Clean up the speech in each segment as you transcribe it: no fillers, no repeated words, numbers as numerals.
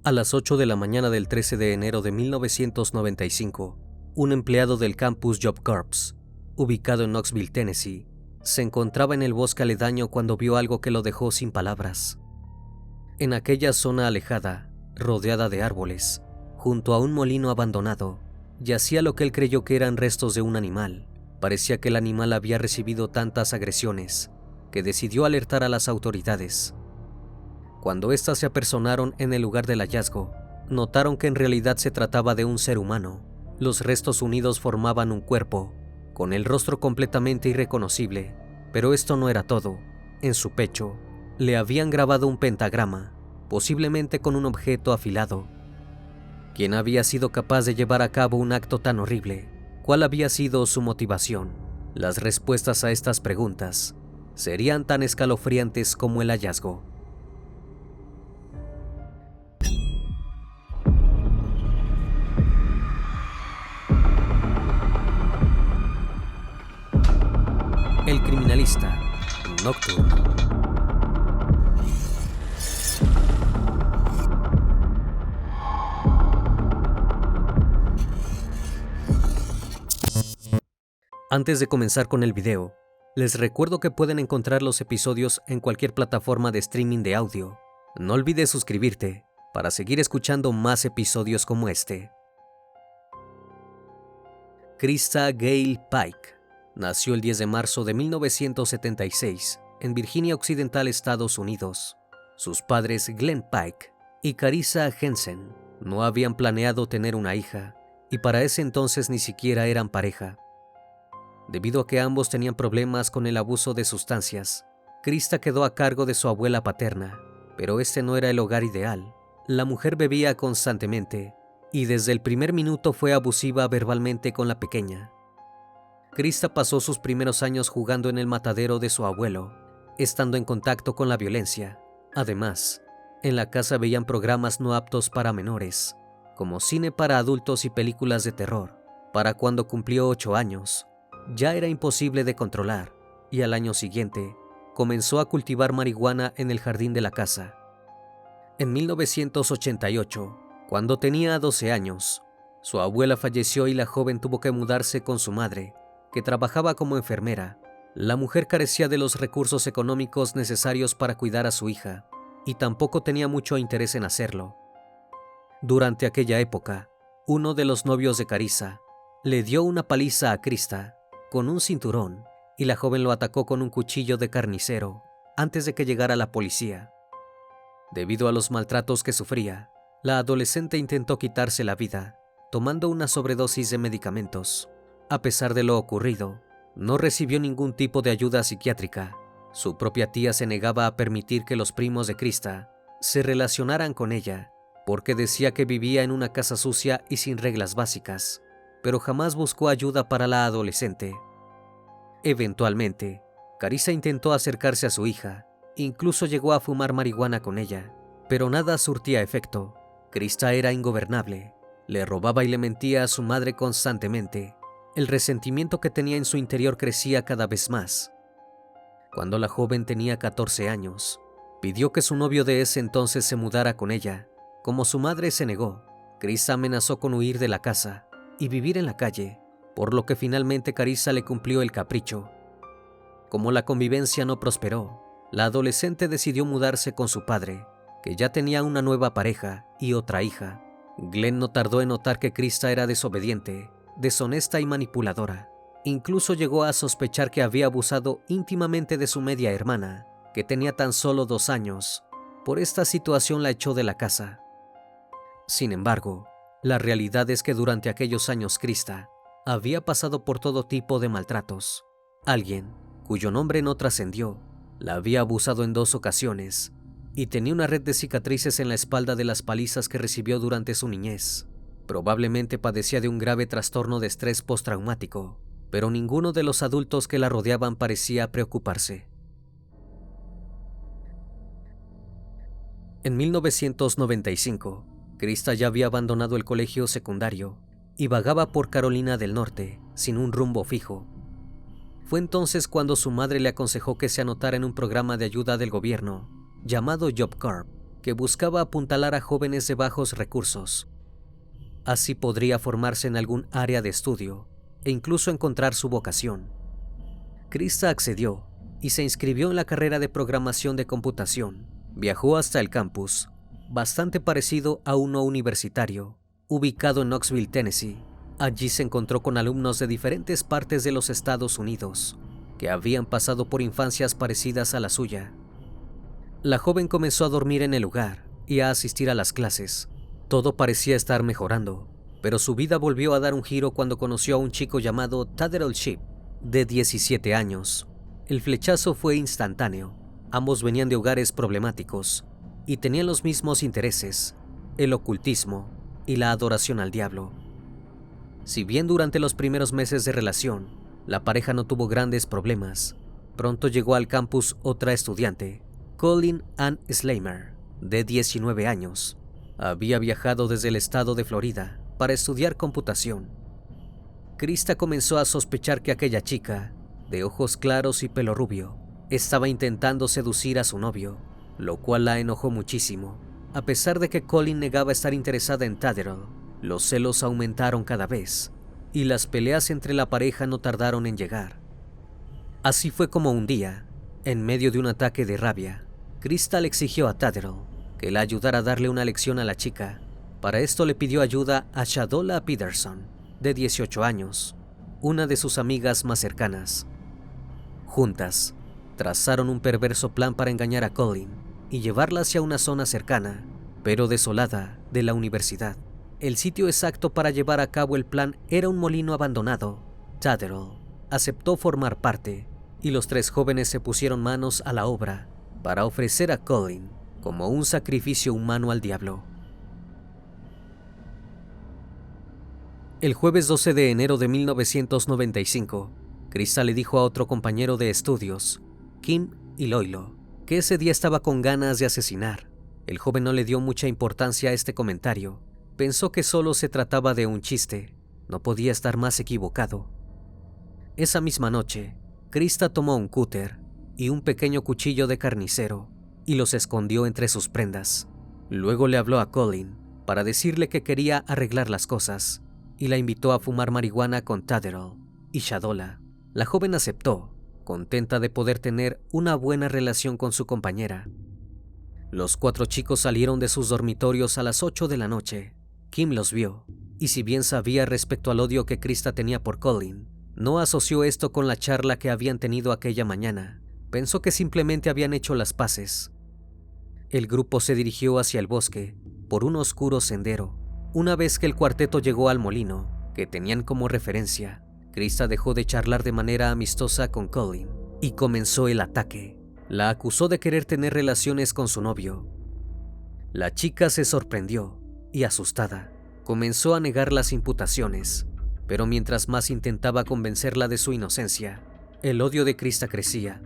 A las 8 de la mañana del 13 de enero de 1995, un empleado del campus Job Corps, ubicado en Knoxville, Tennessee, se encontraba en el bosque aledaño cuando vio algo que lo dejó sin palabras. En aquella zona alejada, rodeada de árboles, junto a un molino abandonado, yacía lo que él creyó que eran restos de un animal. Parecía que el animal había recibido tantas agresiones que decidió alertar a las autoridades. Cuando éstas se apersonaron en el lugar del hallazgo, notaron que en realidad se trataba de un ser humano. Los restos unidos formaban un cuerpo, con el rostro completamente irreconocible, pero esto no era todo. En su pecho, le habían grabado un pentagrama, posiblemente con un objeto afilado. ¿Quién había sido capaz de llevar a cabo un acto tan horrible? ¿Cuál había sido su motivación? Las respuestas a estas preguntas serían tan escalofriantes como el hallazgo. El criminalista nocturno. Antes de comenzar con el video, les recuerdo que pueden encontrar los episodios en cualquier plataforma de streaming de audio. No olvides suscribirte para seguir escuchando más episodios como este. Krista Gale Pike nació el 10 de marzo de 1976 en Virginia Occidental, Estados Unidos. Sus padres, Glenn Pike y Carissa Henson, no habían planeado tener una hija y para ese entonces ni siquiera eran pareja. Debido a que ambos tenían problemas con el abuso de sustancias, Krista quedó a cargo de su abuela paterna, pero este no era el hogar ideal. La mujer bebía constantemente y desde el primer minuto fue abusiva verbalmente con la pequeña. Krista pasó sus primeros años jugando en el matadero de su abuelo, estando en contacto con la violencia. Además, en la casa veían programas no aptos para menores, como cine para adultos y películas de terror. Para cuando cumplió 8 años, ya era imposible de controlar, y al año siguiente comenzó a cultivar marihuana en el jardín de la casa. En 1988, cuando tenía 12 años, su abuela falleció y la joven tuvo que mudarse con su madre, que trabajaba como enfermera. La mujer carecía de los recursos económicos necesarios para cuidar a su hija, y tampoco tenía mucho interés en hacerlo. Durante aquella época, uno de los novios de Carissa le dio una paliza a Krista con un cinturón y la joven lo atacó con un cuchillo de carnicero antes de que llegara la policía. Debido a los maltratos que sufría, la adolescente intentó quitarse la vida, tomando una sobredosis de medicamentos. A pesar de lo ocurrido, no recibió ningún tipo de ayuda psiquiátrica. Su propia tía se negaba a permitir que los primos de Krista se relacionaran con ella, porque decía que vivía en una casa sucia y sin reglas básicas, pero jamás buscó ayuda para la adolescente. Eventualmente, Carissa intentó acercarse a su hija, incluso llegó a fumar marihuana con ella, pero nada surtía efecto. Krista era ingobernable, le robaba y le mentía a su madre constantemente. El resentimiento que tenía en su interior crecía cada vez más. Cuando la joven tenía 14 años, pidió que su novio de ese entonces se mudara con ella. Como su madre se negó, Krista amenazó con huir de la casa y vivir en la calle, por lo que finalmente Carissa le cumplió el capricho. Como la convivencia no prosperó, la adolescente decidió mudarse con su padre, que ya tenía una nueva pareja y otra hija. Glenn no tardó en notar que Krista era desobediente, deshonesta y manipuladora. Incluso llegó a sospechar que había abusado íntimamente de su media hermana, que tenía tan solo 2 años. Por esta situación la echó de la casa. Sin embargo, la realidad es que durante aquellos años Krista había pasado por todo tipo de maltratos. Alguien, cuyo nombre no trascendió, la había abusado en 2 ocasiones y tenía una red de cicatrices en la espalda de las palizas que recibió durante su niñez. Probablemente padecía de un grave trastorno de estrés postraumático, pero ninguno de los adultos que la rodeaban parecía preocuparse. En 1995, Krista ya había abandonado el colegio secundario y vagaba por Carolina del Norte, sin un rumbo fijo. Fue entonces cuando su madre le aconsejó que se anotara en un programa de ayuda del gobierno llamado Job Corps, que buscaba apuntalar a jóvenes de bajos recursos. Así podría formarse en algún área de estudio e incluso encontrar su vocación. Krista accedió y se inscribió en la carrera de programación de computación. Viajó hasta el campus, bastante parecido a uno universitario, ubicado en Knoxville, Tennessee. Allí se encontró con alumnos de diferentes partes de los Estados Unidos, que habían pasado por infancias parecidas a la suya. La joven comenzó a dormir en el lugar y a asistir a las clases. Todo parecía estar mejorando, pero su vida volvió a dar un giro cuando conoció a un chico llamado Tadderell Shipp, de 17 años. El flechazo fue instantáneo. Ambos venían de hogares problemáticos y tenían los mismos intereses, el ocultismo y la adoración al diablo. Si bien durante los primeros meses de relación, la pareja no tuvo grandes problemas, pronto llegó al campus otra estudiante, Colleen Ann Slamer, de 19 años. Había viajado desde el estado de Florida para estudiar computación. Krista comenzó a sospechar que aquella chica, de ojos claros y pelo rubio, estaba intentando seducir a su novio, lo cual la enojó muchísimo. A pesar de que Colleen negaba estar interesada en Tadderell, los celos aumentaron cada vez, y las peleas entre la pareja no tardaron en llegar. Así fue como un día, en medio de un ataque de rabia, Krista le exigió a Tadderell que la ayudara a darle una lección a la chica. Para esto le pidió ayuda a Shadola Peterson, de 18 años, una de sus amigas más cercanas. Juntas, trazaron un perverso plan para engañar a Colleen y llevarla hacia una zona cercana, pero desolada, de la universidad. El sitio exacto para llevar a cabo el plan era un molino abandonado. Tadderell aceptó formar parte, y los tres jóvenes se pusieron manos a la obra para ofrecer a Colleen como un sacrificio humano al diablo. El jueves 12 de enero de 1995, Krista le dijo a otro compañero de estudios, Kim Iloilo, que ese día estaba con ganas de asesinar. El joven no le dio mucha importancia a este comentario. Pensó que solo se trataba de un chiste. No podía estar más equivocado. Esa misma noche, Krista tomó un cúter y un pequeño cuchillo de carnicero y los escondió entre sus prendas. Luego le habló a Colleen para decirle que quería arreglar las cosas y la invitó a fumar marihuana con Tadderell y Shadola. La joven aceptó, contenta de poder tener una buena relación con su compañera. Los cuatro chicos salieron de sus dormitorios a las 8 de la noche. Kim los vio, y si bien sabía respecto al odio que Krista tenía por Colleen, no asoció esto con la charla que habían tenido aquella mañana. Pensó que simplemente habían hecho las paces. El grupo se dirigió hacia el bosque, por un oscuro sendero. Una vez que el cuarteto llegó al molino, que tenían como referencia, Krista dejó de charlar de manera amistosa con Colleen y comenzó el ataque. La acusó de querer tener relaciones con su novio. La chica se sorprendió y, asustada, comenzó a negar las imputaciones, pero mientras más intentaba convencerla de su inocencia, el odio de Krista crecía.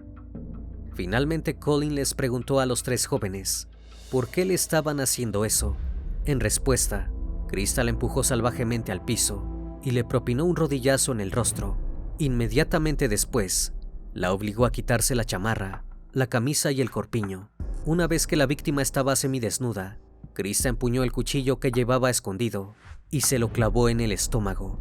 Finalmente Colleen les preguntó a los tres jóvenes por qué le estaban haciendo eso. En respuesta, Krista la empujó salvajemente al piso y le propinó un rodillazo en el rostro. Inmediatamente después, la obligó a quitarse la chamarra, la camisa y el corpiño. Una vez que la víctima estaba semidesnuda, Krista empuñó el cuchillo que llevaba escondido y se lo clavó en el estómago.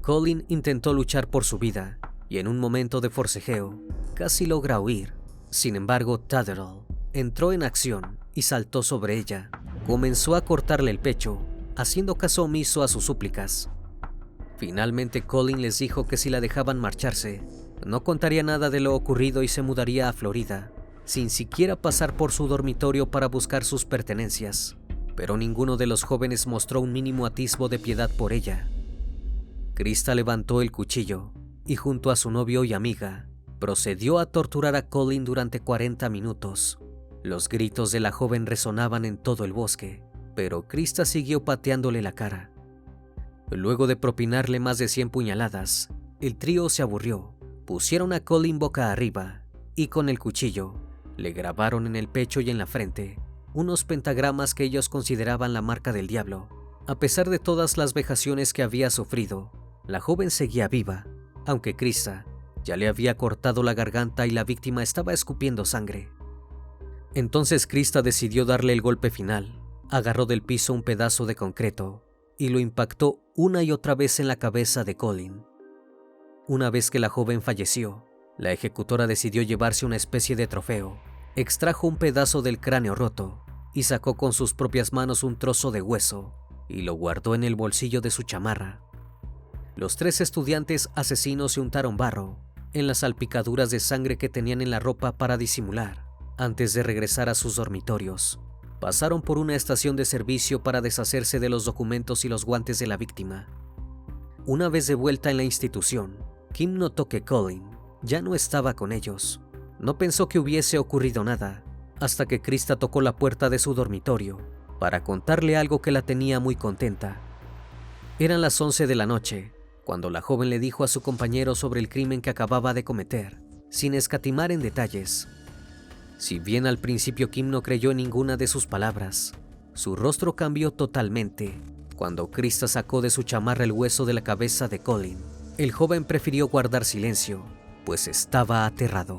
Colleen intentó luchar por su vida y en un momento de forcejeo casi logra huir. Sin embargo, Tadderell entró en acción y saltó sobre ella. Comenzó a cortarle el pecho, haciendo caso omiso a sus súplicas. Finalmente Colleen les dijo que si la dejaban marcharse, no contaría nada de lo ocurrido y se mudaría a Florida, sin siquiera pasar por su dormitorio para buscar sus pertenencias. Pero ninguno de los jóvenes mostró un mínimo atisbo de piedad por ella. Krista levantó el cuchillo y junto a su novio y amiga, procedió a torturar a Colleen durante 40 minutos. Los gritos de la joven resonaban en todo el bosque, pero Krista siguió pateándole la cara. Luego de propinarle más de 100 puñaladas, el trío se aburrió. Pusieron a Colleen boca arriba y con el cuchillo le grabaron en el pecho y en la frente unos pentagramas que ellos consideraban la marca del diablo. A pesar de todas las vejaciones que había sufrido, la joven seguía viva, aunque Krista ya le había cortado la garganta y la víctima estaba escupiendo sangre. Entonces Krista decidió darle el golpe final. Agarró del piso un pedazo de concreto y lo impactó una y otra vez en la cabeza de Colin. Una vez que la joven falleció, la ejecutora decidió llevarse una especie de trofeo. Extrajo un pedazo del cráneo roto y sacó con sus propias manos un trozo de hueso y lo guardó en el bolsillo de su chamarra. Los 3 estudiantes asesinos se untaron barro en las salpicaduras de sangre que tenían en la ropa para disimular. Antes de regresar a sus dormitorios, pasaron por una estación de servicio para deshacerse de los documentos y los guantes de la víctima. Una vez de vuelta en la institución, Kim notó que Colin ya no estaba con ellos. No pensó que hubiese ocurrido nada, hasta que Krista tocó la puerta de su dormitorio para contarle algo que la tenía muy contenta. Eran las 11 de la noche, cuando la joven le dijo a su compañero sobre el crimen que acababa de cometer, sin escatimar en detalles. Si bien al principio Kim no creyó en ninguna de sus palabras, su rostro cambió totalmente cuando Krista sacó de su chamarra el hueso de la cabeza de Colin. El joven prefirió guardar silencio, pues estaba aterrado.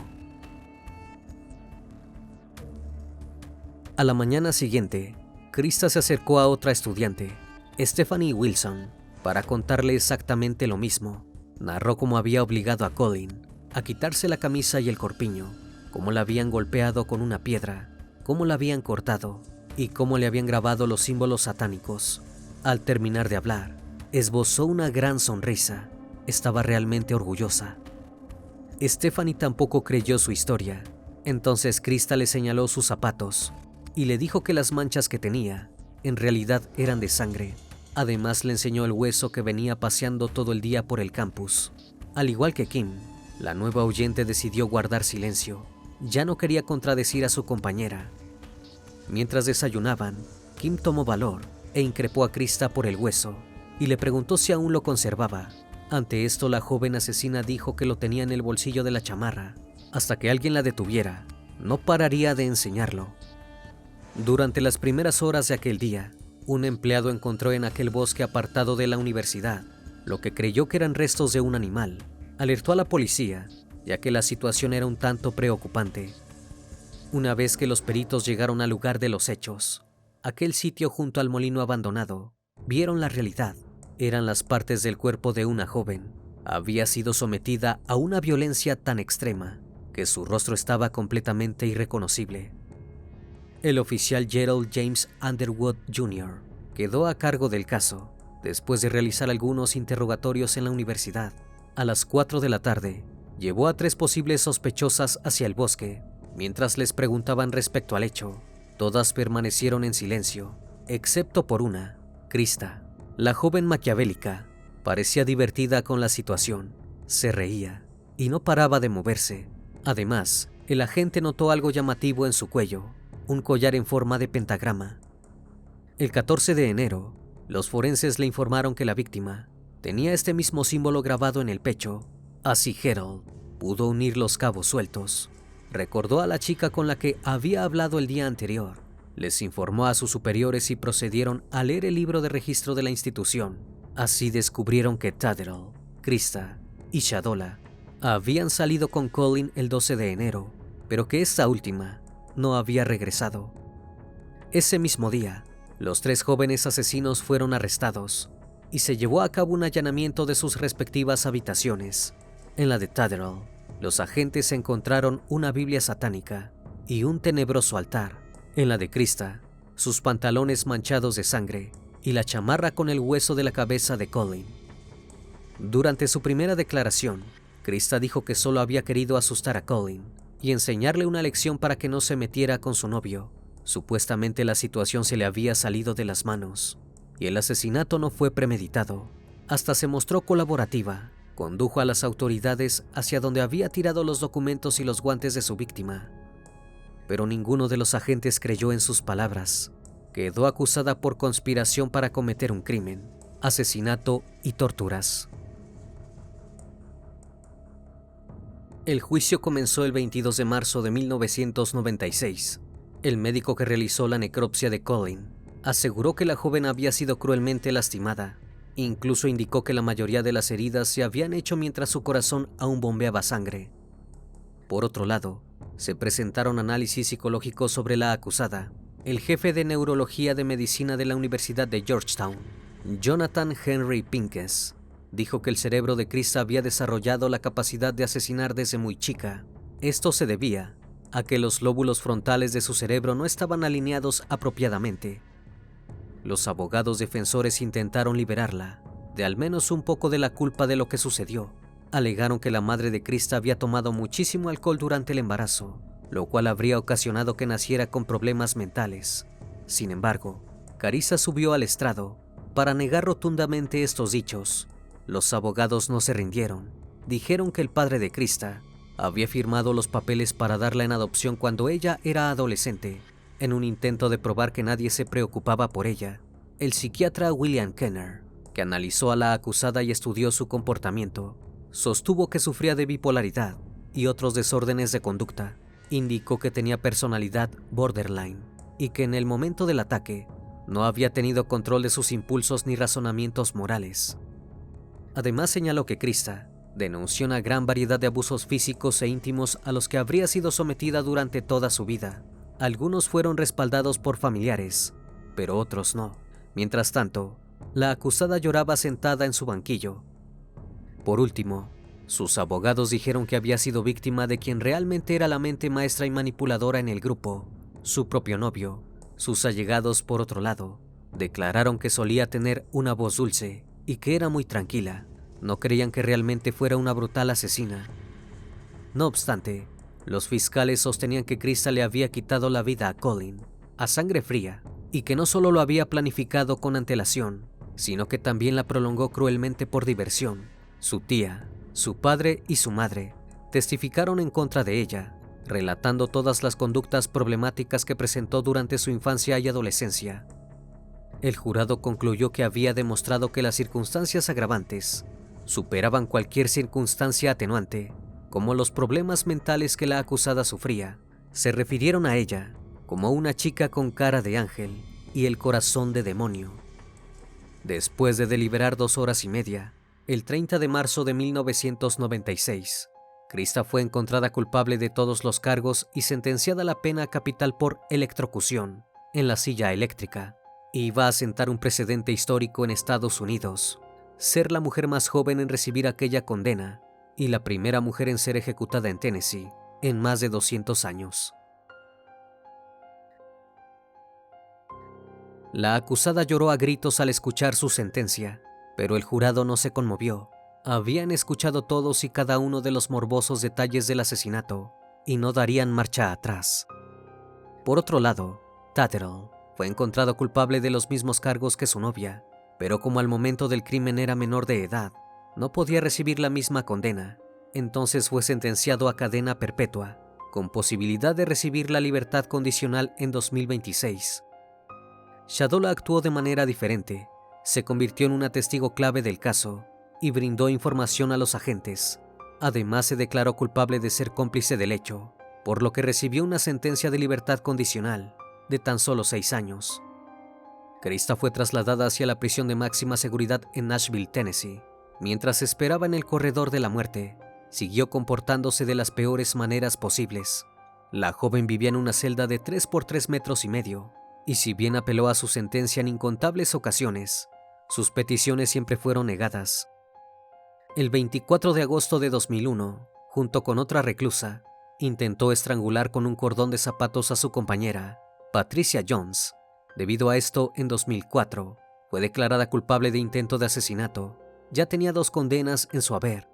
A la mañana siguiente, Krista se acercó a otra estudiante, Stephanie Wilson, para contarle exactamente lo mismo. Narró cómo había obligado a Colin a quitarse la camisa y el corpiño, cómo la habían golpeado con una piedra, cómo la habían cortado y cómo le habían grabado los símbolos satánicos. Al terminar de hablar, esbozó una gran sonrisa. Estaba realmente orgullosa. Stephanie tampoco creyó su historia. Entonces Krista le señaló sus zapatos y le dijo que las manchas que tenía en realidad eran de sangre. Además le enseñó el hueso que venía paseando todo el día por el campus. Al igual que Kim, la nueva oyente decidió guardar silencio. Ya no quería contradecir a su compañera. Mientras desayunaban, Kim tomó valor e increpó a Krista por el hueso y le preguntó si aún lo conservaba. Ante esto, la joven asesina dijo que lo tenía en el bolsillo de la chamarra. Hasta que alguien la detuviera, no pararía de enseñarlo. Durante las primeras horas de aquel día, un empleado encontró en aquel bosque apartado de la universidad lo que creyó que eran restos de un animal. Alertó a la policía, ya que la situación era un tanto preocupante. Una vez que los peritos llegaron al lugar de los hechos, aquel sitio junto al molino abandonado, vieron la realidad. Eran las partes del cuerpo de una joven. Había sido sometida a una violencia tan extrema que su rostro estaba completamente irreconocible. El oficial Gerald James Underwood Jr. quedó a cargo del caso después de realizar algunos interrogatorios en la universidad. A las 4 de la tarde, llevó a 3 posibles sospechosas hacia el bosque. Mientras les preguntaban respecto al hecho, todas permanecieron en silencio, excepto por una, Krista. La joven maquiavélica parecía divertida con la situación, se reía y no paraba de moverse. Además, el agente notó algo llamativo en su cuello, un collar en forma de pentagrama. El 14 de enero, los forenses le informaron que la víctima tenía este mismo símbolo grabado en el pecho. Así Gerald pudo unir los cabos sueltos. Recordó a la chica con la que había hablado el día anterior. Les informó a sus superiores y procedieron a leer el libro de registro de la institución. Así descubrieron que Tadderall, Krista y Shadola habían salido con Colin el 12 de enero, pero que esta última no había regresado. Ese mismo día, los 3 jóvenes asesinos fueron arrestados y se llevó a cabo un allanamiento de sus respectivas habitaciones. En la de Tadderall, los agentes encontraron una Biblia satánica y un tenebroso altar. En la de Krista, sus pantalones manchados de sangre y la chamarra con el hueso de la cabeza de Colin. Durante su primera declaración, Krista dijo que solo había querido asustar a Colin y enseñarle una lección para que no se metiera con su novio. Supuestamente la situación se le había salido de las manos y el asesinato no fue premeditado. Hasta se mostró colaborativa. Condujo a las autoridades hacia donde había tirado los documentos y los guantes de su víctima. Pero ninguno de los agentes creyó en sus palabras. Quedó acusada por conspiración para cometer un crimen, asesinato y torturas. El juicio comenzó el 22 de marzo de 1996. El médico que realizó la necropsia de Colin aseguró que la joven había sido cruelmente lastimada. Incluso indicó que la mayoría de las heridas se habían hecho mientras su corazón aún bombeaba sangre. Por otro lado, se presentaron análisis psicológicos sobre la acusada. El jefe de neurología de medicina de la Universidad de Georgetown, Jonathan Henry Pincus, dijo que el cerebro de Krista había desarrollado la capacidad de asesinar desde muy chica. Esto se debía a que los lóbulos frontales de su cerebro no estaban alineados apropiadamente. Los abogados defensores intentaron liberarla de al menos un poco de la culpa de lo que sucedió. Alegaron que la madre de Krista había tomado muchísimo alcohol durante el embarazo, lo cual habría ocasionado que naciera con problemas mentales. Sin embargo, Carissa subió al estrado para negar rotundamente estos dichos. Los abogados no se rindieron. Dijeron que el padre de Krista había firmado los papeles para darla en adopción cuando ella era adolescente, en un intento de probar que nadie se preocupaba por ella. El psiquiatra William Kenner, que analizó a la acusada y estudió su comportamiento, sostuvo que sufría de bipolaridad y otros desórdenes de conducta. Indicó que tenía personalidad borderline y que en el momento del ataque no había tenido control de sus impulsos ni razonamientos morales. Además señaló que Krista denunció una gran variedad de abusos físicos e íntimos a los que habría sido sometida durante toda su vida. Algunos fueron respaldados por familiares, pero otros no. Mientras tanto, la acusada lloraba sentada en su banquillo. Por último, sus abogados dijeron que había sido víctima de quien realmente era la mente maestra y manipuladora en el grupo, su propio novio. Sus allegados, por otro lado, declararon que solía tener una voz dulce y que era muy tranquila. No creían que realmente fuera una brutal asesina. No obstante, los fiscales sostenían que Krista le había quitado la vida a Colin a sangre fría y que no solo lo había planificado con antelación, sino que también la prolongó cruelmente por diversión. Su tía, su padre y su madre testificaron en contra de ella, relatando todas las conductas problemáticas que presentó durante su infancia y adolescencia. El jurado concluyó que había demostrado que las circunstancias agravantes superaban cualquier circunstancia atenuante, como los problemas mentales que la acusada sufría. Se refirieron a ella como una chica con cara de ángel y el corazón de demonio. Después de deliberar 2 horas y media, el 30 de marzo de 1996, Krista fue encontrada culpable de todos los cargos y sentenciada a la pena capital por electrocución en la silla eléctrica. Iba a sentar un precedente histórico en Estados Unidos, ser la mujer más joven en recibir aquella condena y la primera mujer en ser ejecutada en Tennessee en más de 200 años. La acusada lloró a gritos al escuchar su sentencia, pero el jurado no se conmovió. Habían escuchado todos y cada uno de los morbosos detalles del asesinato y no darían marcha atrás. Por otro lado, Tatterall fue encontrado culpable de los mismos cargos que su novia, pero como al momento del crimen era menor de edad, no podía recibir la misma condena. Entonces fue sentenciado a cadena perpetua, con posibilidad de recibir la libertad condicional en 2026. Shadola actuó de manera diferente. Se convirtió en una testigo clave del caso y brindó información a los agentes. Además, se declaró culpable de ser cómplice del hecho, por lo que recibió una sentencia de libertad condicional de tan solo 6 años. Krista fue trasladada hacia la prisión de máxima seguridad en Nashville, Tennessee. Mientras esperaba en el corredor de la muerte, siguió comportándose de las peores maneras posibles. La joven vivía en una celda de 3 por 3 metros y medio, y si bien apeló a su sentencia en incontables ocasiones, sus peticiones siempre fueron negadas. El 24 de agosto de 2001, junto con otra reclusa, intentó estrangular con un cordón de zapatos a su compañera, Patricia Jones. Debido a esto, en 2004, fue declarada culpable de intento de asesinato. Ya tenía 2 condenas en su haber.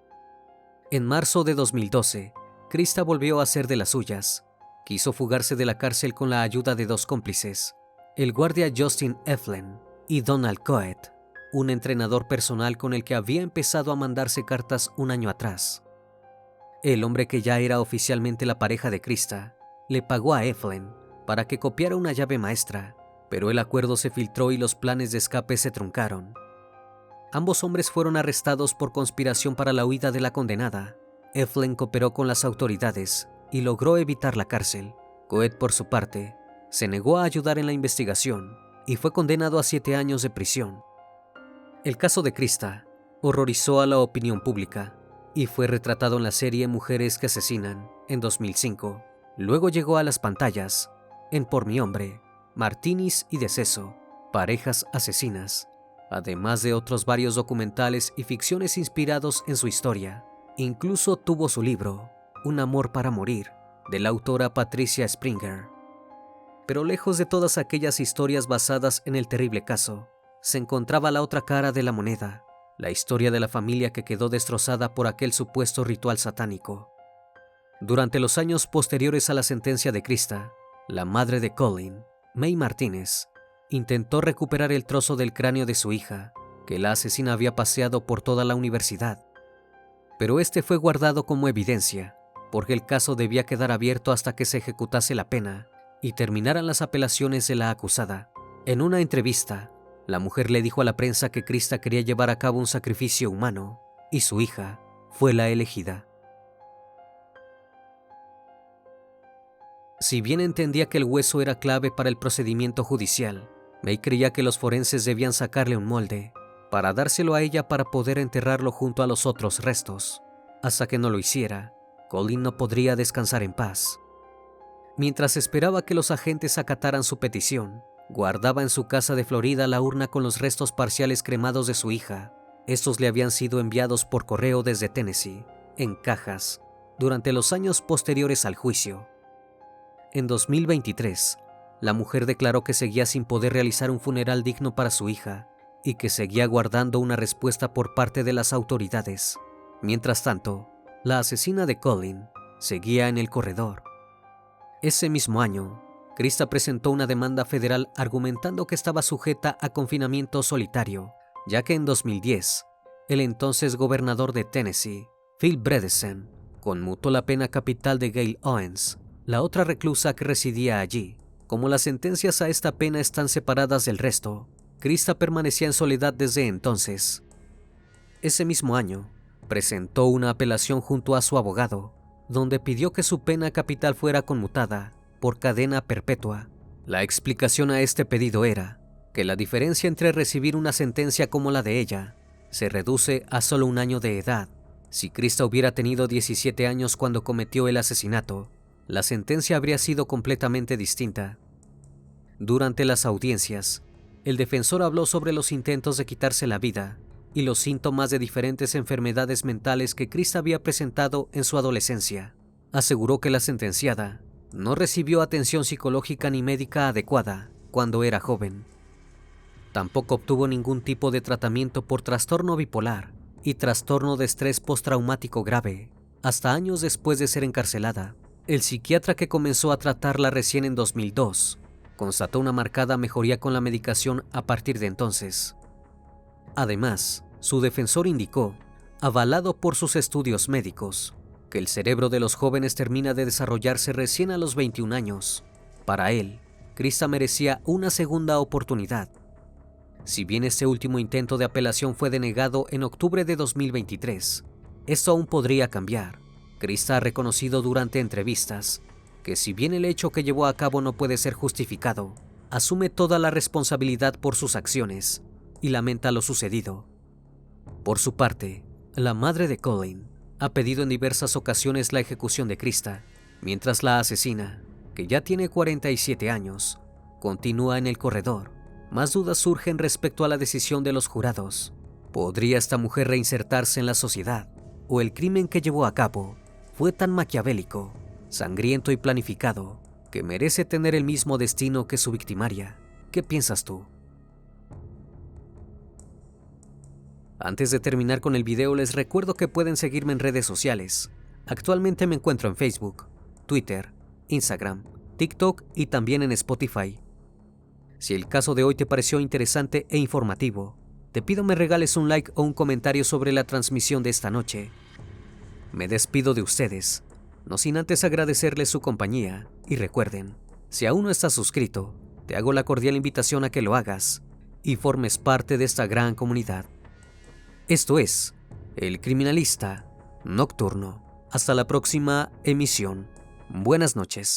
En marzo de 2012, Krista volvió a hacer de las suyas. Quiso fugarse de la cárcel con la ayuda de 2 cómplices, el guardia Justin Eflen y Donald Coet, un entrenador personal con el que había empezado a mandarse cartas un año atrás. El hombre, que ya era oficialmente la pareja de Krista, le pagó a Eflen para que copiara una llave maestra, pero el acuerdo se filtró y los planes de escape se truncaron. Ambos hombres fueron arrestados por conspiración para la huida de la condenada. Eflen cooperó con las autoridades y logró evitar la cárcel. Coet, por su parte, se negó a ayudar en la investigación y fue condenado a 7 años de prisión. El caso de Krista horrorizó a la opinión pública y fue retratado en la serie Mujeres que asesinan en 2005. Luego llegó a las pantallas en Por mi hombre, Martinis y Deceso, Parejas asesinas, además de otros varios documentales y ficciones inspirados en su historia. Incluso tuvo su libro, Un amor para morir, de la autora Patricia Springer. Pero lejos de todas aquellas historias basadas en el terrible caso, se encontraba la otra cara de la moneda, la historia de la familia que quedó destrozada por aquel supuesto ritual satánico. Durante los años posteriores a la sentencia de Krista, la madre de Colin, May Martínez, intentó recuperar el trozo del cráneo de su hija, que la asesina había paseado por toda la universidad. Pero este fue guardado como evidencia, porque el caso debía quedar abierto hasta que se ejecutase la pena y terminaran las apelaciones de la acusada. En una entrevista, la mujer le dijo a la prensa que Krista quería llevar a cabo un sacrificio humano y su hija fue la elegida. Si bien entendía que el hueso era clave para el procedimiento judicial, May creía que los forenses debían sacarle un molde para dárselo a ella para poder enterrarlo junto a los otros restos. Hasta que no lo hiciera, Colin no podría descansar en paz. Mientras esperaba que los agentes acataran su petición, guardaba en su casa de Florida la urna con los restos parciales cremados de su hija. Estos le habían sido enviados por correo desde Tennessee, en cajas, durante los años posteriores al juicio. En 2023, la mujer declaró que seguía sin poder realizar un funeral digno para su hija y que seguía guardando una respuesta por parte de las autoridades. Mientras tanto, la asesina de Colin seguía en el corredor. Ese mismo año, Krista presentó una demanda federal argumentando que estaba sujeta a confinamiento solitario, ya que en 2010, el entonces gobernador de Tennessee, Phil Bredesen, conmutó la pena capital de Gail Owens, la otra reclusa que residía allí. Como las sentencias a esta pena están separadas del resto, Krista permanecía en soledad desde entonces. Ese mismo año, presentó una apelación junto a su abogado, donde pidió que su pena capital fuera conmutada por cadena perpetua. La explicación a este pedido era que la diferencia entre recibir una sentencia como la de ella se reduce a solo un año de edad. Si Krista hubiera tenido 17 años cuando cometió el asesinato, la sentencia habría sido completamente distinta. Durante las audiencias, el defensor habló sobre los intentos de quitarse la vida y los síntomas de diferentes enfermedades mentales que Krista había presentado en su adolescencia. Aseguró que la sentenciada no recibió atención psicológica ni médica adecuada cuando era joven. Tampoco obtuvo ningún tipo de tratamiento por trastorno bipolar y trastorno de estrés postraumático grave, hasta años después de ser encarcelada. El psiquiatra que comenzó a tratarla recién en 2002 constató una marcada mejoría con la medicación a partir de entonces. Además, su defensor indicó, avalado por sus estudios médicos, que el cerebro de los jóvenes termina de desarrollarse recién a los 21 años. Para él, Krista merecía una segunda oportunidad. Si bien este último intento de apelación fue denegado en octubre de 2023, esto aún podría cambiar. Krista ha reconocido durante entrevistas que si bien el hecho que llevó a cabo no puede ser justificado, asume toda la responsabilidad por sus acciones y lamenta lo sucedido. Por su parte, la madre de Colin ha pedido en diversas ocasiones la ejecución de Krista, mientras la asesina, que ya tiene 47 años, continúa en el corredor. Más dudas surgen respecto a la decisión de los jurados. ¿Podría esta mujer reinsertarse en la sociedad? ¿O el crimen que llevó a cabo fue tan maquiavélico, sangriento y planificado que merece tener el mismo destino que su victimaria? ¿Qué piensas tú? Antes de terminar con el video, les recuerdo que pueden seguirme en redes sociales. Actualmente me encuentro en Facebook, Twitter, Instagram, TikTok y también en Spotify. Si el caso de hoy te pareció interesante e informativo, te pido me regales un like o un comentario sobre la transmisión de esta noche. Me despido de ustedes, no sin antes agradecerles su compañía, y recuerden, si aún no estás suscrito, te hago la cordial invitación a que lo hagas y formes parte de esta gran comunidad. Esto es El Criminalista Nocturno. Hasta la próxima emisión. Buenas noches.